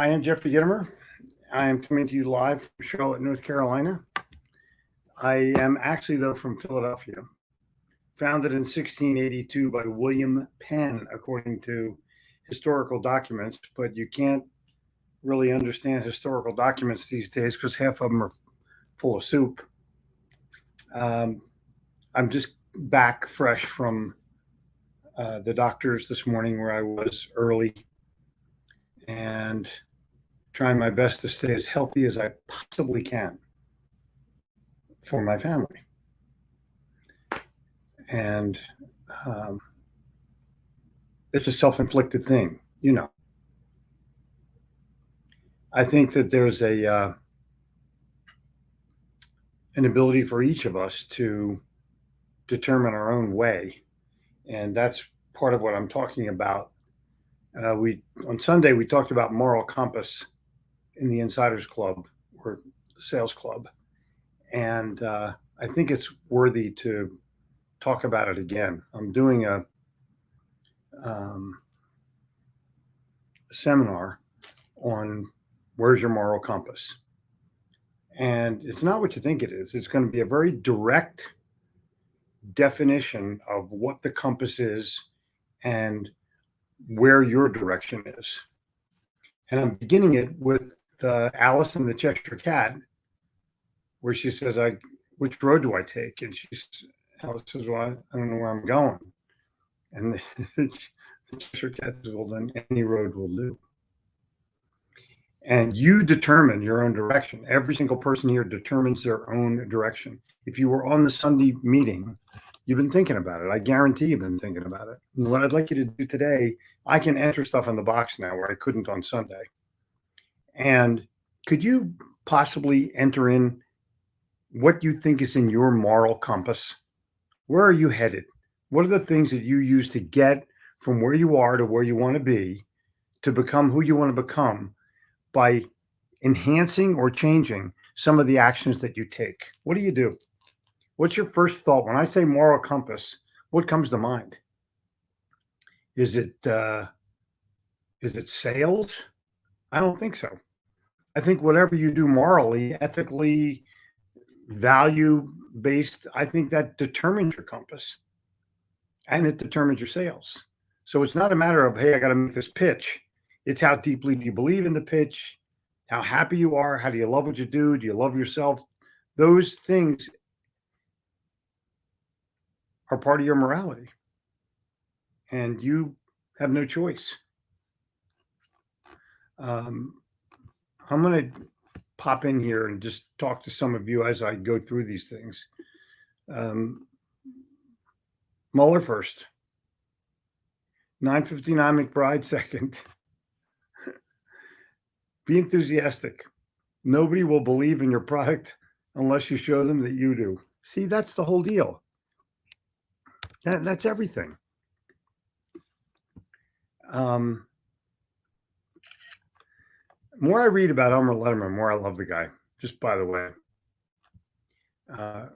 I am Jeffrey Gittimer. I am coming to you live from Charlotte, North Carolina. I am actually, though, from Philadelphia, founded in 1682 by William Penn, according to historical documents, but you can't really understand historical documents these days because half of them are full of soup. I'm just back fresh from the doctor's this morning where I was early and trying my best to stay as healthy as I possibly can for my family. And it's a self-inflicted thing, you know. I think that there's an ability for each of us to determine our own way, and that's part of what I'm talking about. On Sunday we talked about moral compass in the Insiders Club or Sales Club, and I think it's worthy to talk about it again. I'm doing a seminar on where's your moral compass, and it's not what you think it is. It's going to be a very direct definition of what the compass is and where your direction is. And I'm beginning it with Alice and the Cheshire Cat, where she says, which road do I take? And Alice says, well, I don't know where I'm going. And the Cheshire Cat says, well, then any road will do. And you determine your own direction. Every single person here determines their own direction. If you were on the Sunday meeting, you've been thinking about it. I guarantee you've been thinking about it. And what I'd like you to do today, I can enter stuff in the box now where I couldn't on Sunday. And could you possibly enter in what you think is in your moral compass? Where are you headed? What are the things that you use to get from where you are to where you want to be, to become who you want to become by enhancing or changing some of the actions that you take? What do you do? What's your first thought? When I say moral compass, what comes to mind? Is it sales? I don't think so. I think whatever you do morally, ethically, value-based, I think that determines your compass and it determines your sales. So it's not a matter of, hey, I got to make this pitch. It's how deeply do you believe in the pitch? How happy you are? How do you love what you do? Do you love yourself? Those things are part of your morality, and you have no choice. I'm going to pop in here and just talk to some of you as I go through these things. Mueller first, 959 McBride second. Be enthusiastic. Nobody will believe in your product unless you show them that you do. See, that's the whole deal. That's everything. More I read about Elmer Letterman, more I love the guy. Just by the way, I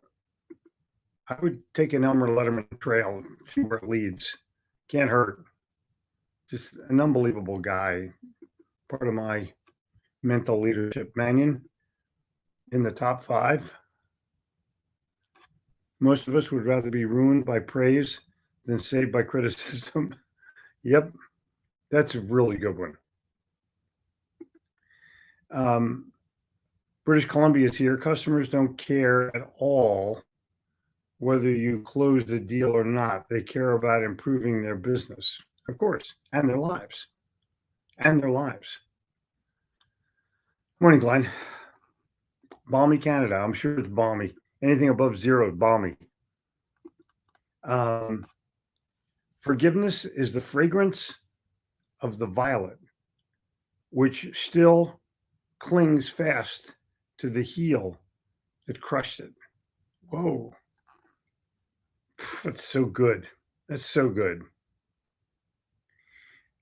would take an Elmer Letterman trail, see where it leads. Can't hurt. Just an unbelievable guy. Part of my mental leadership manual in the top 5. Most of us would rather be ruined by praise than saved by criticism. Yep, that's a really good one. British Columbia is here. Customers don't care at all whether you close the deal or not. They care about improving their business, of course, and their lives. Morning, Glenn. Balmy Canada. I'm sure it's balmy. Anything above 0 is balmy. Forgiveness is the fragrance of the violet, which still clings fast to the heel that crushed it. Whoa. That's so good. That's so good.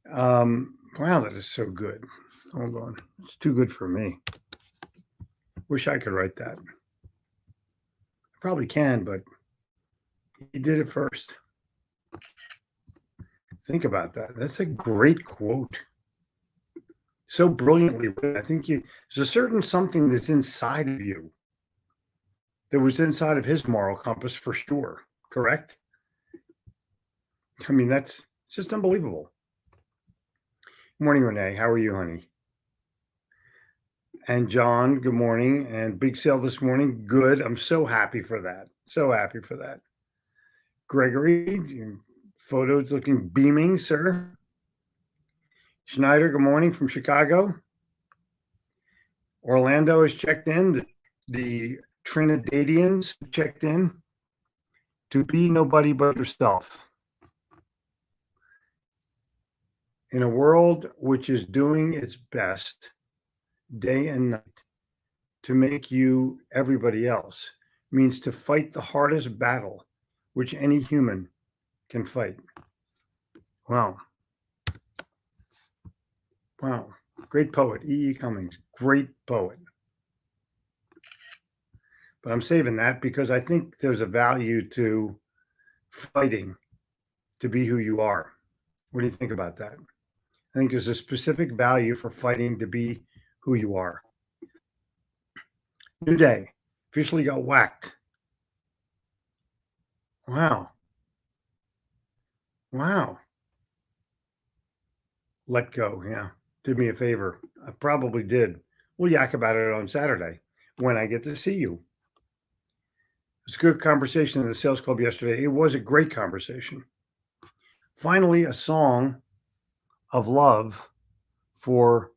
Wow, that is so good. Hold on. It's too good for me. Wish I could write that. I probably can, but he did it first. Think about that. That's a great quote. so brilliantly written. I think there's a certain something that's inside of you that was inside of his moral compass for sure. Correct? I mean, that's just unbelievable. Good morning, Renee. How are you, honey? And John, good morning. And big sale this morning. Good. I'm so happy for that. So happy for that. Gregory, your photos looking beaming, sir. Schneider, good morning from Chicago. Orlando has checked in. The Trinidadians checked in. To be nobody but yourself. In a world which is doing its best day and night to make you everybody else, means to fight the hardest battle which any human can fight. Wow. Wow. Great poet, E.E. Cummings. Great poet. But I'm saving that because I think there's a value to fighting to be who you are. What do you think about that? I think there's a specific value for fighting to be who you are. New day. Officially got whacked. Wow. Wow. Let go. Yeah. Did me a favor. I probably did. We'll yak about it on Saturday when I get to see you. It was a good conversation in the sales club yesterday. It was a great conversation. Finally, a song of love for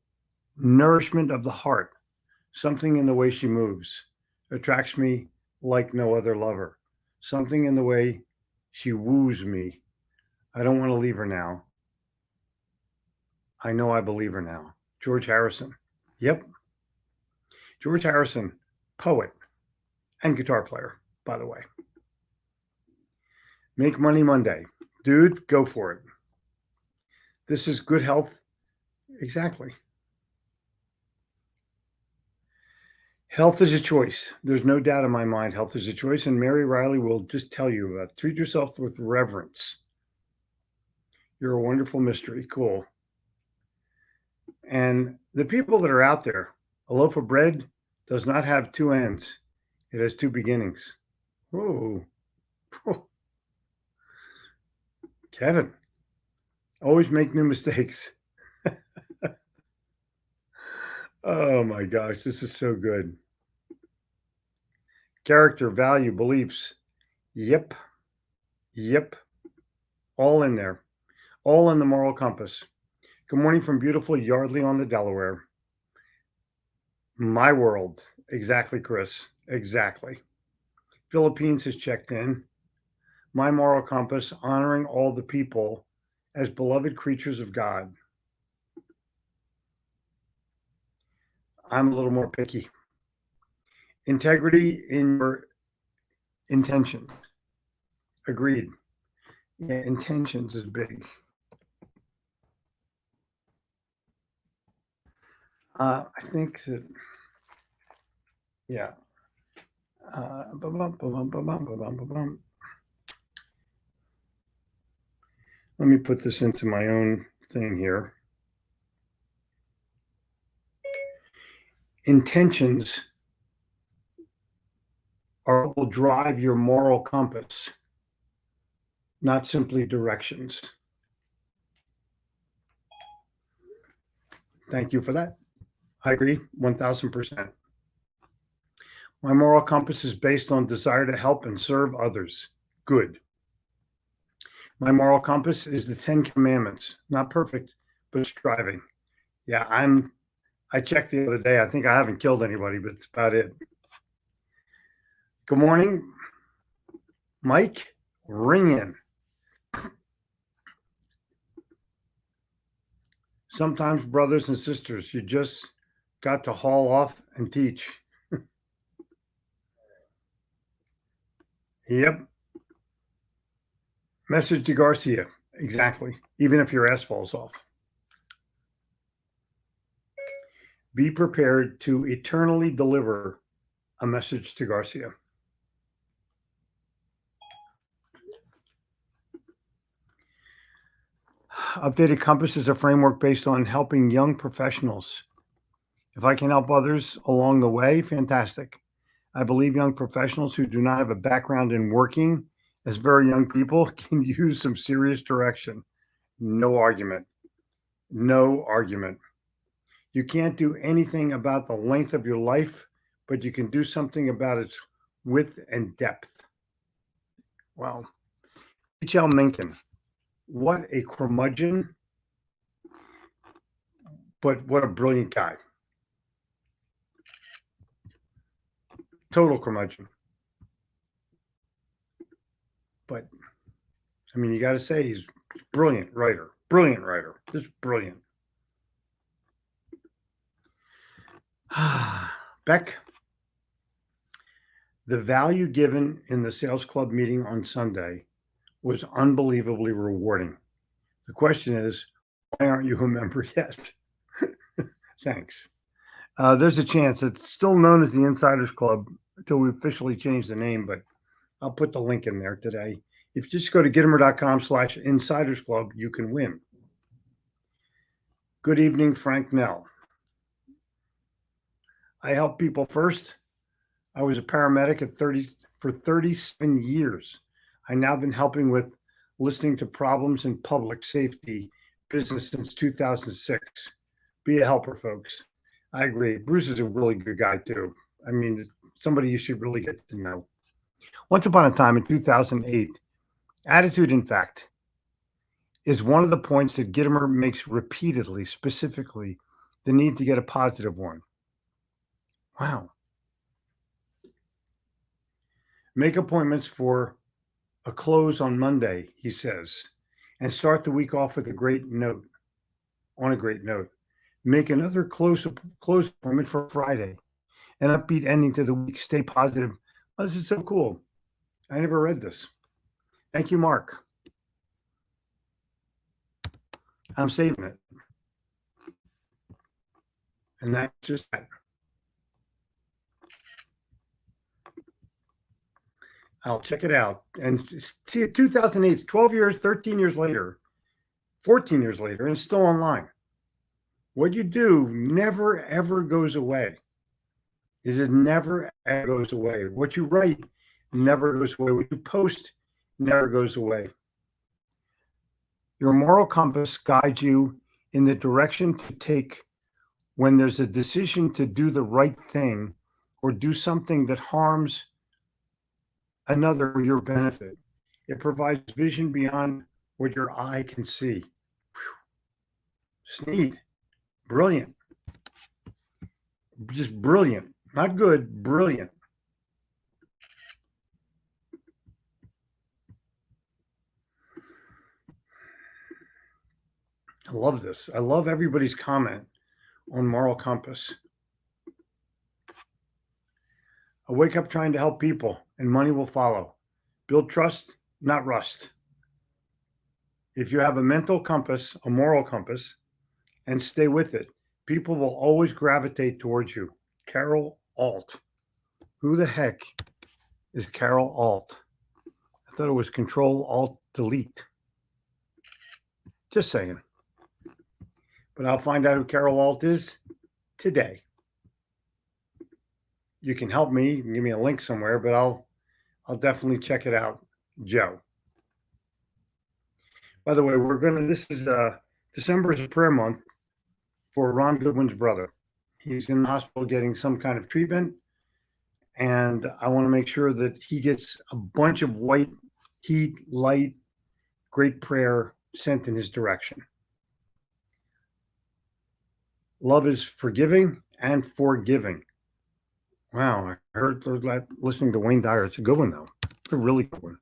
nourishment of the heart. Something in the way she moves attracts me like no other lover. Something in the way she woos me. I don't want to leave her now. I know I believe her now. George Harrison. Yep. George Harrison, poet and guitar player, by the way. Make Money Monday. Dude, go for it. This is good health. Exactly. Health is a choice. There's no doubt in my mind health is a choice. And Mary Riley will just tell you about it. Treat yourself with reverence. You're a wonderful mystery. Cool. And the people that are out there, a loaf of bread does not have two ends. It has two beginnings. Whoa. Kevin, always make new mistakes. Oh my gosh, this is so good. Character, value, beliefs. Yep. All in there. All in the moral compass. Good morning from beautiful Yardley on the Delaware. My world. Exactly, Chris. Exactly. Philippines has checked in. My moral compass, honoring all the people as beloved creatures of God. I'm a little more picky. Integrity in your intentions. Agreed. Yeah, intentions is big. I think that, yeah. Let me put this into my own thing here. Intentions will drive your moral compass, not simply directions. Thank you for that. I agree 1000%. My moral compass is based on desire to help and serve others. Good. My moral compass is the 10 Commandments. Not perfect, but striving. Yeah, I checked the other day. I think I haven't killed anybody, but that's about it. Good morning, Mike. Ring in. Sometimes, brothers and sisters, you just got to haul off and teach. Yep. Message to Garcia. Exactly. Even if your ass falls off. Be prepared to eternally deliver a message to Garcia. Updated Compass is a framework based on helping young professionals. If I can help others along the way, fantastic. I believe young professionals who do not have a background in working as very young people can use some serious direction. No argument. No argument. You can't do anything about the length of your life, but you can do something about its width and depth. Wow. H.L. Mencken, what a curmudgeon, but what a brilliant guy. Total curmudgeon. But, I mean, you got to say he's brilliant writer, just brilliant. Beck, the value given in the sales club meeting on Sunday was unbelievably rewarding. The question is, why aren't you a member yet? Thanks. There's a chance. It's still known as the Insiders Club until we officially change the name, but I'll put the link in there today. If you just go to Gittimer.com/Insiders Club, you can win. Good evening, Frank Nell. I help people first. I was a paramedic for 37 years. I've now been helping with listening to problems in public safety business since 2006. Be a helper, folks. I agree. Bruce is a really good guy, too. I mean, somebody you should really get to know. Once upon a time in 2008, attitude, in fact, is one of the points that Gittimer makes repeatedly, specifically, the need to get a positive one. Wow. Make appointments for a close on Monday, he says, and start the week off with a great note. On a great note. Make another close appointment for Friday. An upbeat ending to the week. Stay positive. Oh, this is so cool. I never read this. Thank you, Mark. I'm saving it. And that's just that. I'll check it out. And see it 2008, 12 years, 13 years later, 14 years later, and it's still online. What you do never, ever goes away. It never, ever goes away. What you write never goes away. What you post never goes away. Your moral compass guides you in the direction to take when there's a decision to do the right thing or do something that harms another for your benefit. It provides vision beyond what your eye can see. Sneed. Brilliant. Just brilliant. Not good, brilliant. I love this. I love everybody's comment on moral compass. I wake up trying to help people, and money will follow. Build trust, not rust. If you have a mental compass, a moral compass, and stay with it, people will always gravitate towards you. Carol Alt. Who the heck is Carol Alt? I thought it was Control Alt Delete. Just saying. But I'll find out who Carol Alt is today. You can help me. You can give me a link somewhere, but I'll definitely check it out, Joe. By the way, this is December is a prayer month for Ron Goodwin's brother. He's in the hospital getting some kind of treatment, and I want to make sure that he gets a bunch of white heat, light, great prayer sent in his direction. Love is forgiving and forgiving. Wow, I heard listening to Wayne Dyer. It's a good one, though. It's a really good one.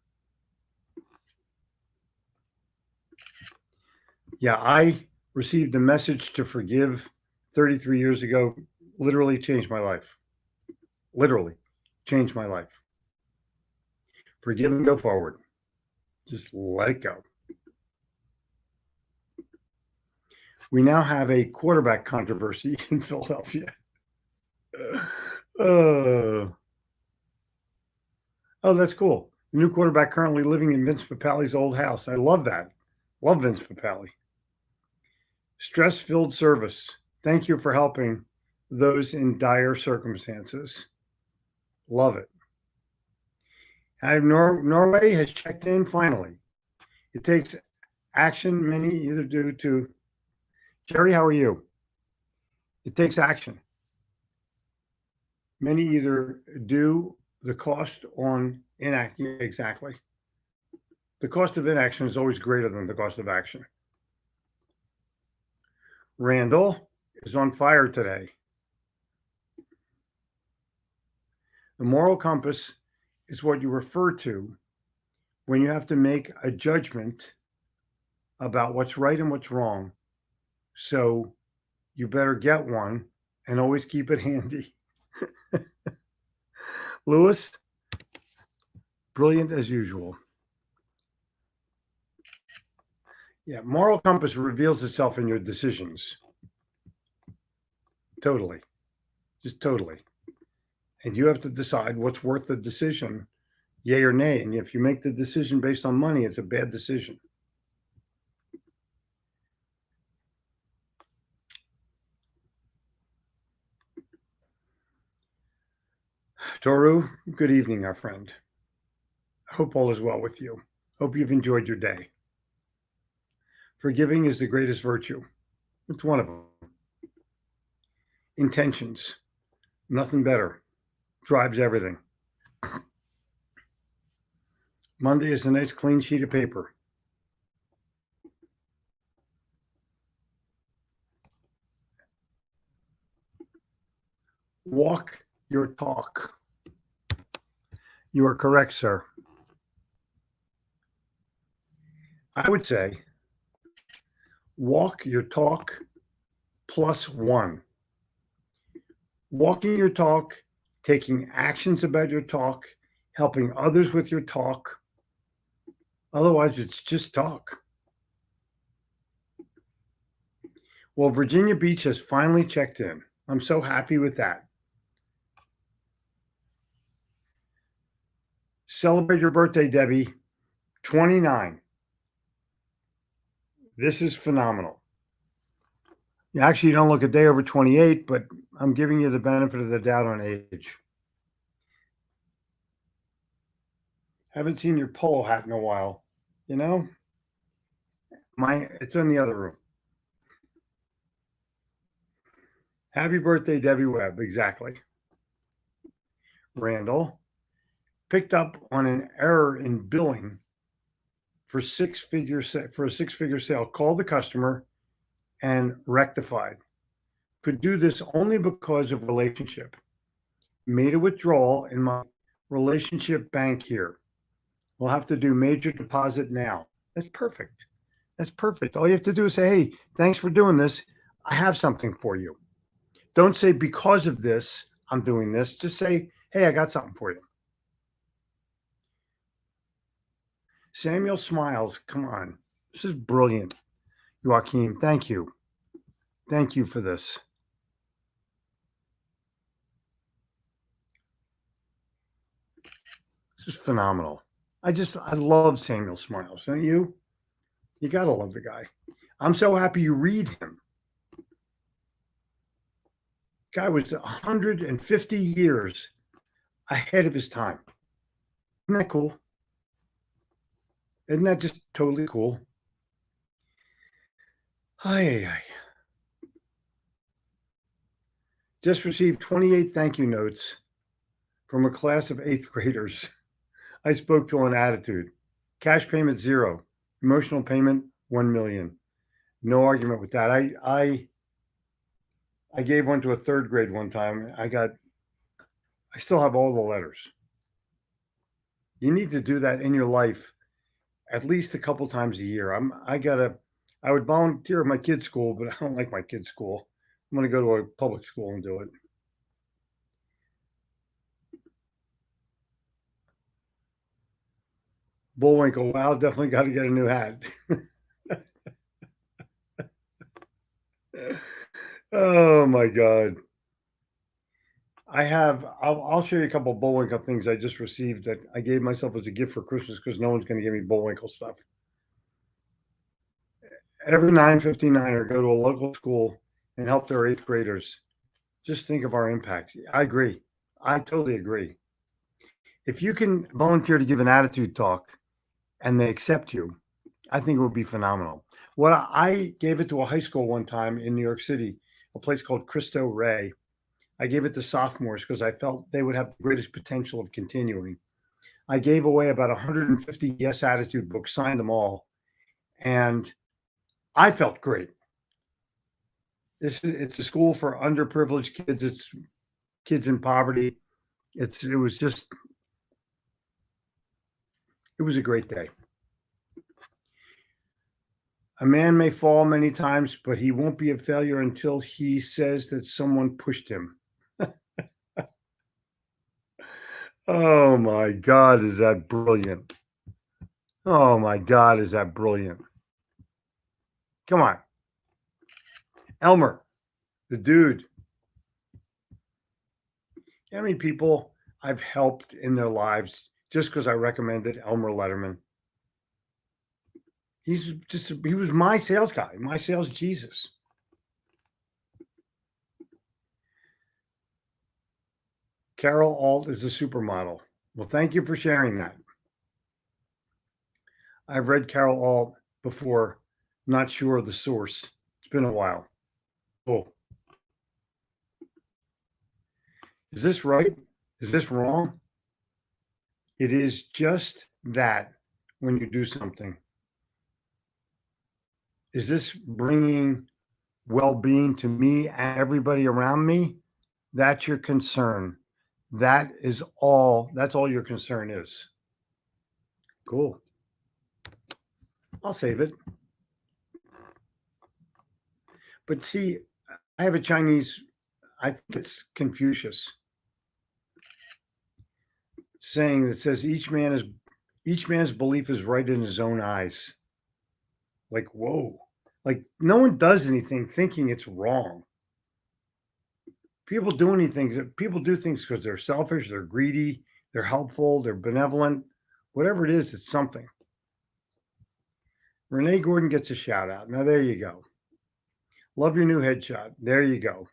Yeah, I received a message to forgive 33 years ago. Literally changed my life. Literally changed my life. Forgive and go forward. Just let it go. We now have a quarterback controversy in Philadelphia. Oh, that's cool. The new quarterback currently living in Vince Papale's old house. I love that. Love Vince Papale. Stress-filled service. Thank you for helping those in dire circumstances. Love it. Norway has checked in finally. It takes action. Many either due to Jerry, how are you? It takes action. Many either do the cost on inaction. Exactly. The cost of inaction is always greater than the cost of action. Randall is on fire today. The moral compass is what you refer to when you have to make a judgment about what's right and what's wrong. So you better get one and always keep it handy. Lewis, brilliant as usual. Yeah, moral compass reveals itself in your decisions. Totally. Just totally. And you have to decide what's worth the decision, yay or nay. And if you make the decision based on money, it's a bad decision. Toru, good evening, our friend. I hope all is well with you. Hope you've enjoyed your day. Forgiving is the greatest virtue. It's one of them. Intentions, nothing better, drives everything. Monday is a nice clean sheet of paper. Walk your talk. You are correct, sir. I would say walk your talk +1. Walking your talk, taking actions about your talk, helping others with your talk. Otherwise, it's just talk. Well, Virginia Beach has finally checked in. I'm so happy with that. Celebrate your birthday, Debbie. 29. This is phenomenal. You actually don't look a day over 28, but I'm giving you the benefit of the doubt on age. Haven't seen your polo hat in a while. You know, it's in the other room. Happy birthday, Debbie Webb. Exactly. Randall picked up on an error in billing for a six-figure sale. Called the customer and rectified. Could do this only because of relationship. Made a withdrawal in my relationship bank here. We'll have to do major deposit now. That's perfect. That's perfect. All you have to do is say, hey, thanks for doing this. I have something for you. Don't say because of this, I'm doing this. Just say, hey, I got something for you. Samuel smiles. Come on. This is brilliant. Joaquin, thank you. Thank you for this. This is phenomenal. I love Samuel smiles. Don't you? You got to love the guy. I'm so happy you read him. Guy was 150 years ahead of his time. Isn't that cool? Isn't that just totally cool? Hi. Just received 28 thank you notes from a class of 8th graders I spoke to on attitude. Cash payment 0. Emotional payment 1 million. No argument with that. I gave one to a 3rd grade one time. I still have all the letters. You need to do that in your life at least a couple times a year. I would volunteer at my kids' school, but I don't like my kids' school. I'm going to go to a public school and do it. Bullwinkle, wow, definitely got to get a new hat. Oh my God. I'll show you a couple of Bullwinkle things I just received that I gave myself as a gift for Christmas because no one's going to give me Bullwinkle stuff. every 959er go to a local school and help their 8th graders. Just think of our impact. I agree. I totally agree. If you can volunteer to give an attitude talk and they accept you, I think it would be phenomenal. What I gave it to a high school one time in New York City, a place called Cristo Rey. I gave it to sophomores because I felt they would have the greatest potential of continuing. I gave away about 150 Yes Attitude books, signed them all, and I felt great. It's a school for underprivileged kids. It's kids in poverty. It was a great day. A man may fall many times, but he won't be a failure until he says that someone pushed him. Oh my God, is that brilliant? Oh my God, is that brilliant? Come on. Elmer, the dude. You know how many people I've helped in their lives just because I recommended Elmer Letterman? He was my sales guy, my sales Jesus. Carol Alt is a supermodel. Well, thank you for sharing that. I've read Carol Alt before, not sure of the source. It's been a while. Cool. Is this right? Is this wrong? It is just that when you do something. Is this bringing well-being to me and everybody around me? That's your concern. That's all your concern is. Cool. I'll save it. But see, I have a Chinese, I think it's Confucius, saying that says each man's belief is right in his own eyes. Like, whoa. Like, no one does anything thinking it's wrong. People do things because they're selfish, they're greedy, they're helpful, they're benevolent. Whatever it is, it's something. Renee Gordon gets a shout out. Now, there you go. Love your new headshot. There you go.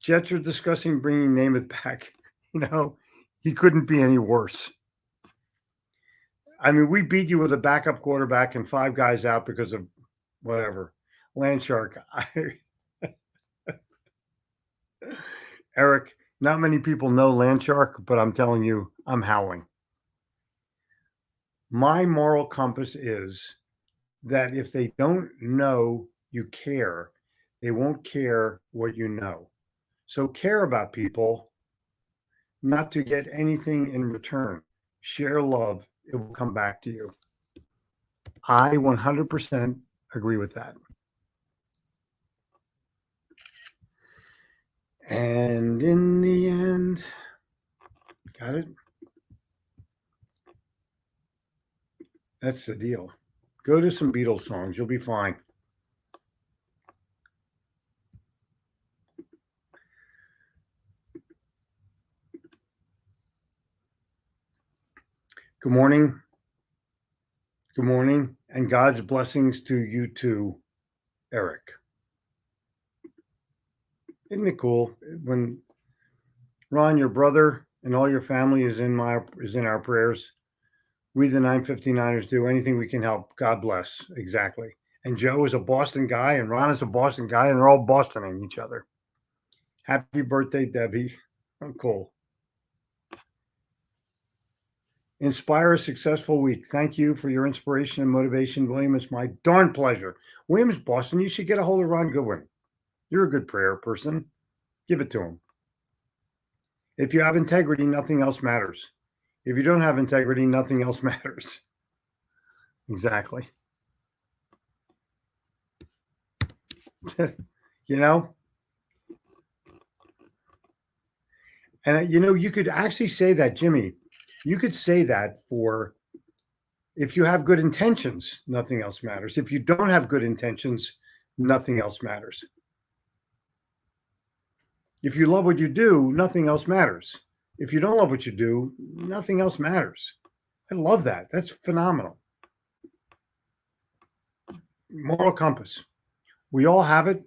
Jets are discussing bringing Namath back. He couldn't be any worse. I mean, we beat you with a backup quarterback and 5 guys out because of whatever. Landshark. Eric, not many people know Landshark, but I'm telling you, I'm howling. My moral compass is that if they don't know you care, they won't care what you know. So care about people, not to get anything in return. Share love. It will come back to you. I 100% agree with that. And in the end, got it? That's the deal. Go to some Beatles songs. You'll be fine. Good morning. Good morning. And God's blessings to you too, Eric. Isn't it cool when Ron, your brother, and all your family is in our prayers? We, the 959ers, do anything we can help. God bless. Exactly. And Joe is a Boston guy, and Ron is a Boston guy, and they're all Bostoning each other. Happy birthday, Debbie. Oh, cool. Inspire a successful week. Thank you for your inspiration and motivation, William. It's my darn pleasure. William's Boston. You should get a hold of Ron Goodwin. You're a good prayer person. Give it to him. If you have integrity, nothing else matters. If you don't have integrity, nothing else matters. Exactly. And you could actually say that, Jimmy. You could say that for if you have good intentions, nothing else matters. If you don't have good intentions, nothing else matters. If you love what you do, nothing else matters. If you don't love what you do, nothing else matters. I love that. That's phenomenal. Moral compass. We all have it,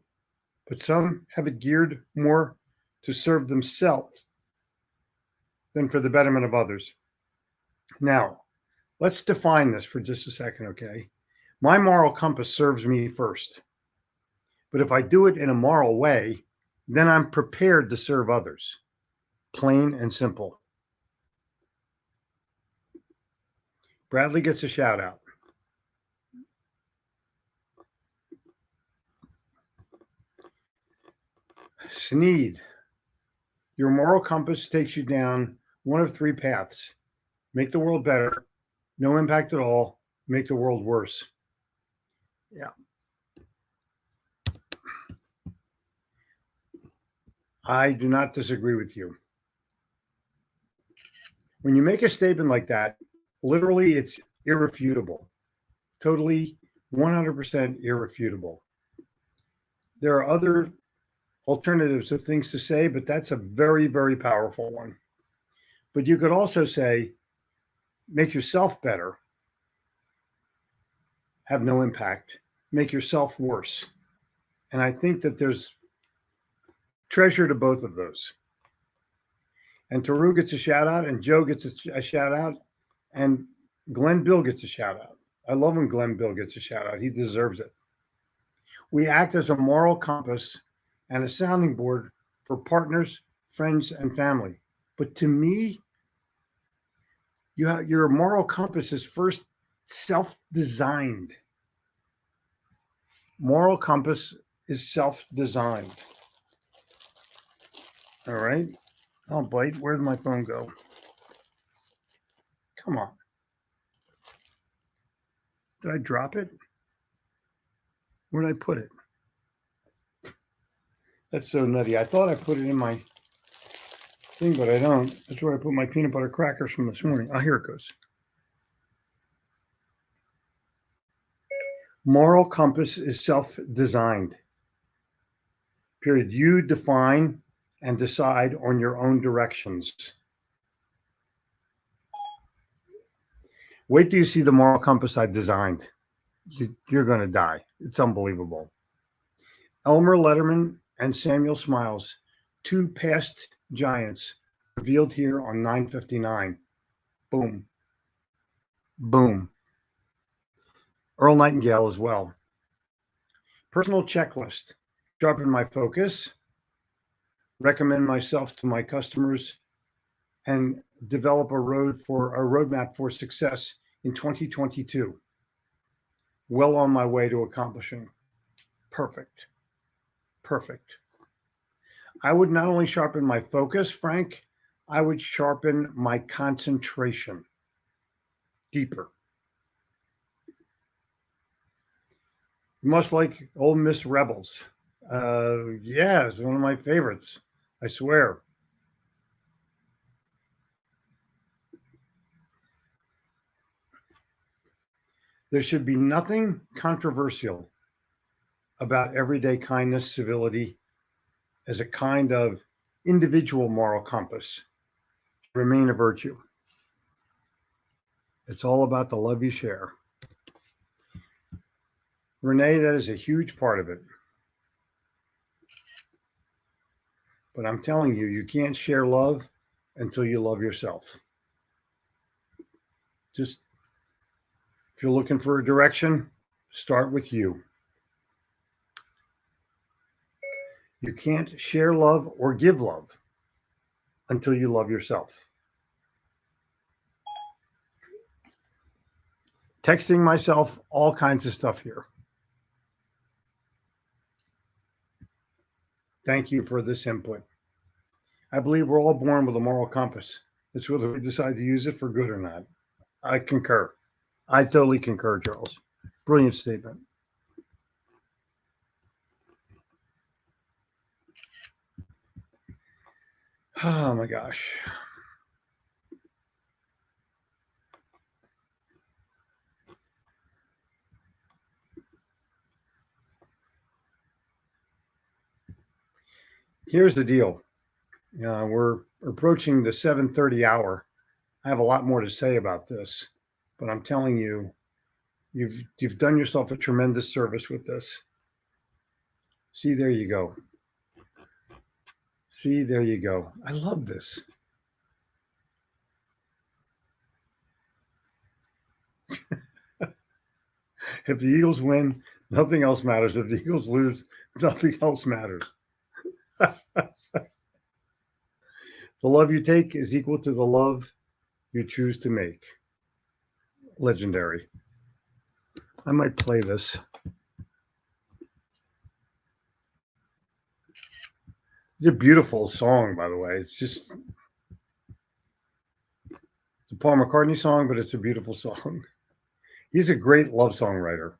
but some have it geared more to serve themselves than for the betterment of others. Now, let's define this for just a second, okay? My moral compass serves me first. But if I do it in a moral way, then I'm prepared to serve others. Plain and simple. Bradley gets a shout out. Sneed. Your moral compass takes you down one of three paths. Make the world better, no impact at all, make the world worse. Yeah. I do not disagree with you. When you make a statement like that, literally it's irrefutable. Totally 100% irrefutable. There are other alternatives of things to say, but that's a very, very powerful one. But you could also say, make yourself better, have no impact, make yourself worse. And I think that there's treasure to both of those. And Taru gets a shout out, and Joe gets a shout out, and Glenn Bill gets a shout out. I love when Glenn Bill gets a shout out. He deserves it. We act as a moral compass and a sounding board for partners, friends, and family. But to me, your moral compass is first self-designed. Moral compass is self-designed. All right. Oh, Blake, where did my phone go? Come on. Did I drop it? Where did I put it? That's so nutty. I thought I put it in my thing, but I don't. That's where I put my peanut butter crackers from this morning. Oh, here it goes. Moral compass is self-designed. Period. You define and decide on your own directions. Wait till you see the moral compass I designed. You're going to die. It's unbelievable. Elmer Letterman and Samuel Smiles, two past giants, revealed here on 959. Boom. Boom. Earl Nightingale as well. Personal checklist. Sharpen my focus. Recommend myself to my customers, and develop a roadmap for success in 2022. Well on my way to accomplishing. Perfect. Perfect. I would not only sharpen my focus, Frank, I would sharpen my concentration deeper. You must like Ole Miss Rebels. Yeah, it's one of my favorites. I swear. There should be nothing controversial about everyday kindness, civility, as a kind of individual moral compass. Remain a virtue. It's all about the love you share. Renee, that is a huge part of it. But I'm telling you, you can't share love until you love yourself. Just, if you're looking for a direction, start with you. You can't share love or give love until you love yourself. Texting myself all kinds of stuff here. Thank you for this input. I believe we're all born with a moral compass. It's whether we decide to use it for good or not. I concur. I totally concur, Charles. Brilliant statement. Oh my gosh. Here's the deal. We're approaching the 7:30 hour. I have a lot more to say about this, but I'm telling you, You've done yourself a tremendous service with this. See, there you go. See, there you go. I love this. If the Eagles win, nothing else matters. If the Eagles lose, nothing else matters. The love you take is equal to the love you choose to make. Legendary. I might play this. It's a beautiful song, by the way. It's a Paul McCartney song, but it's a beautiful song. He's a great love song writer.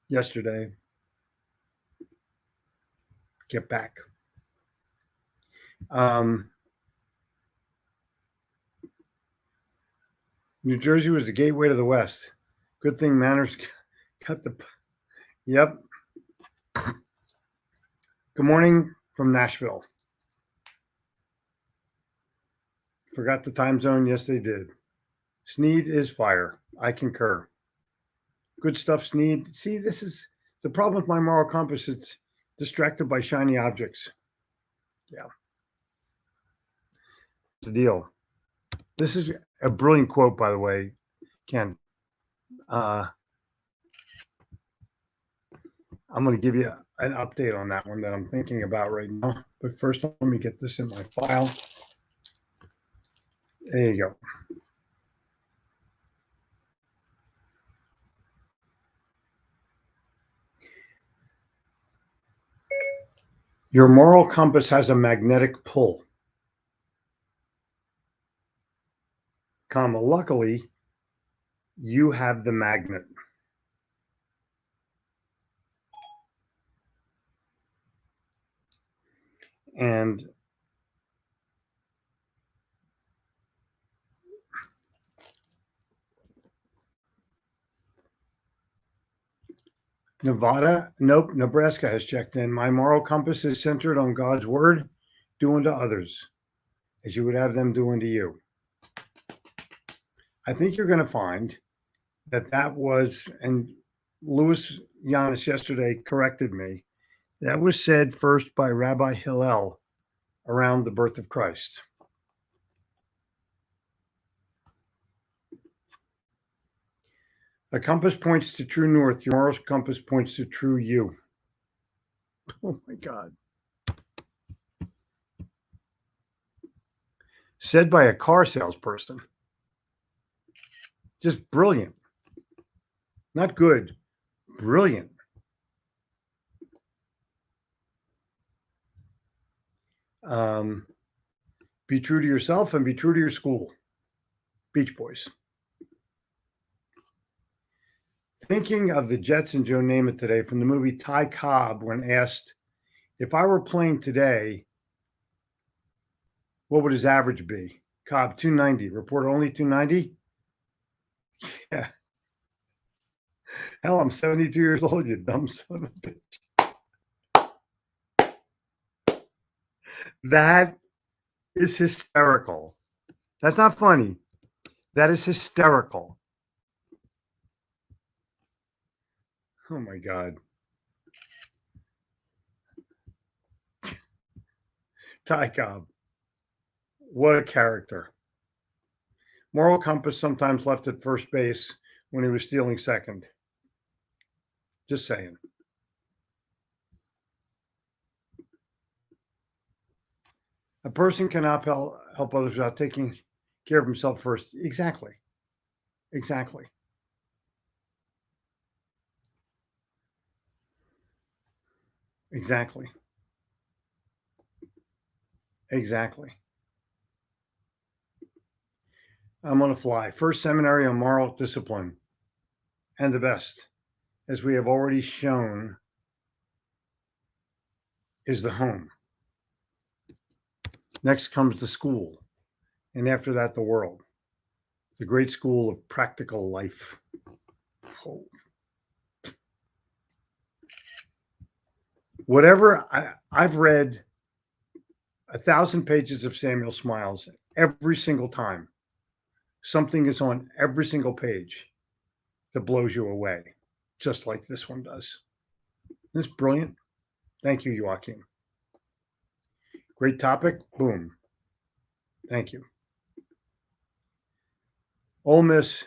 Yesterday, Get Back. New Jersey was the gateway to the West. Good thing Manners got the. Yep. Good morning from Nashville. Forgot the time zone. Yes, they did. Sneed is fire. I concur. Good stuff, Sneed. See, this is the problem with my moral compass. It's distracted by shiny objects. Yeah. The deal. This is a brilliant quote, by the way, Ken. I'm going to give you an update on that one that I'm thinking about right now. But first, let me get this in my file. There you go. Your moral compass has a magnetic pull. Luckily, you have the magnet. And Nevada, nope, Nebraska has checked in. My moral compass is centered on God's word, do unto others as you would have them do unto you. I think you're going to find that was, and Louis Giannis yesterday corrected me, that was said first by Rabbi Hillel around the birth of Christ. A compass points to true north. Your moral compass points to true you. Oh my God. Said by a car salesperson. Just brilliant. Not good, brilliant. Be true to yourself and be true to your school. Beach Boys. Thinking of the Jets and Joe Namath today from the movie Ty Cobb when asked, if I were playing today, what would his average be? Cobb, 290. Reporter only 290? Yeah. Hell, I'm 72 years old, you dumb son of a bitch. That is hysterical. That's not funny. That is hysterical. Oh my God. Ty Cobb. What a character. Moral compass sometimes left at first base when he was stealing second. Just saying. A person cannot help others without taking care of himself first. Exactly. Exactly. Exactly. Exactly. I'm on the fly. First seminary on moral discipline. And the best, as we have already shown, is the home. Next comes the school. And after that, the world. The great school of practical life. Oh. Whatever, I've read 1,000 pages of Samuel Smiles every single time. Something is on every single page that blows you away, just like this one does. Isn't this brilliant? Thank you, Joaquin. Great topic. Boom. Thank you. Ole Miss,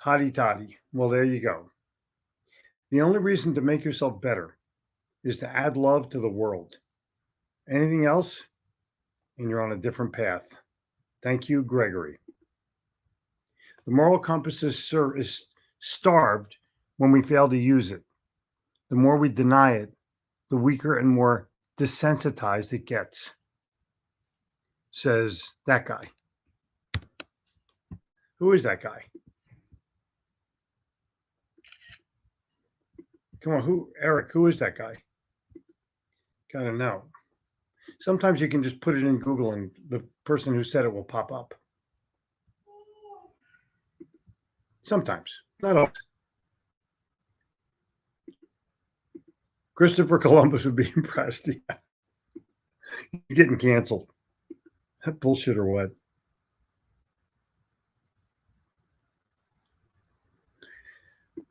hotty toddy. Well, there you go. The only reason to make yourself better is to add love to the world. Anything else, and you're on a different path. Thank you, Gregory. The moral compass is starved when we fail to use it. The more we deny it, the weaker and more desensitized it gets, says that guy. Who is that guy? Come on, Eric, who is that guy? Gotta know. Sometimes you can just put it in Google and the person who said it will pop up. Sometimes, not always. Christopher Columbus would be impressed. Yeah. You're getting canceled. That bullshit or what?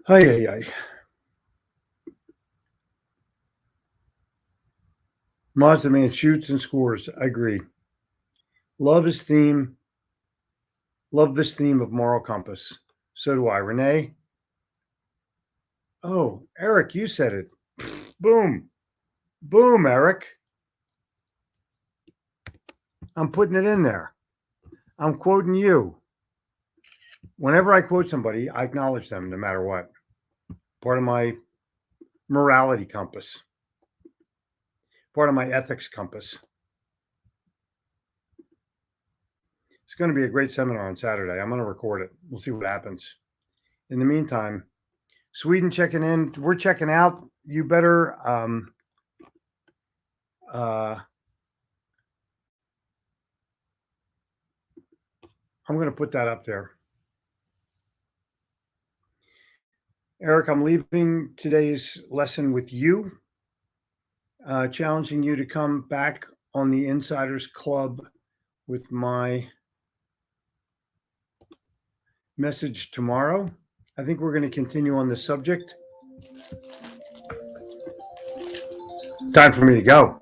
Ay. Mazda Man shoots and scores. I agree. Love this theme of moral compass. So do I. Renee? Oh, Eric, you said it. Boom. Boom, Eric. I'm putting it in there. I'm quoting you. Whenever I quote somebody, I acknowledge them no matter what. Part of my morality compass. Part of my ethics compass. It's going to be a great seminar on Saturday. I'm going to record it. We'll see what happens. In the meantime, Sweden checking in. We're checking out. You better I'm going to put that up there. Eric, I'm leaving today's lesson with you, challenging you to come back on the Insiders Club with my message tomorrow. I think we're going to continue on this subject. Time for me to go.